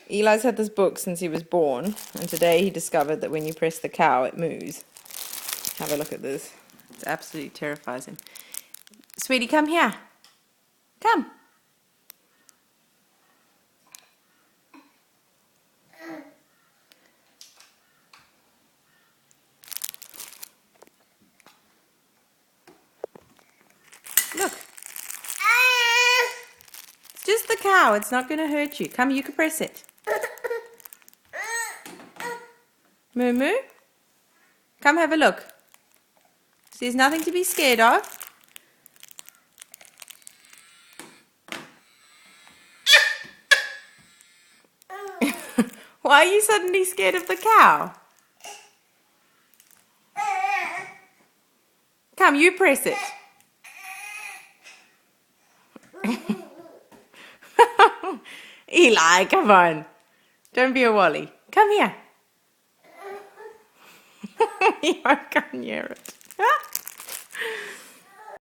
Eli's had this book since he was born, and today he discovered that when you press the cow, it moos. Have a look at this. It absolutely terrifies him. Sweetie, come here. Come. Look. It's just the cow. It's not going to hurt you. Come, you can press it. Moo moo. Come have a look. So there's nothing to be scared of. Why are you suddenly scared of the cow? Come, you press it. Eli, come on. Don't be a wally. Come here. You won't come near it.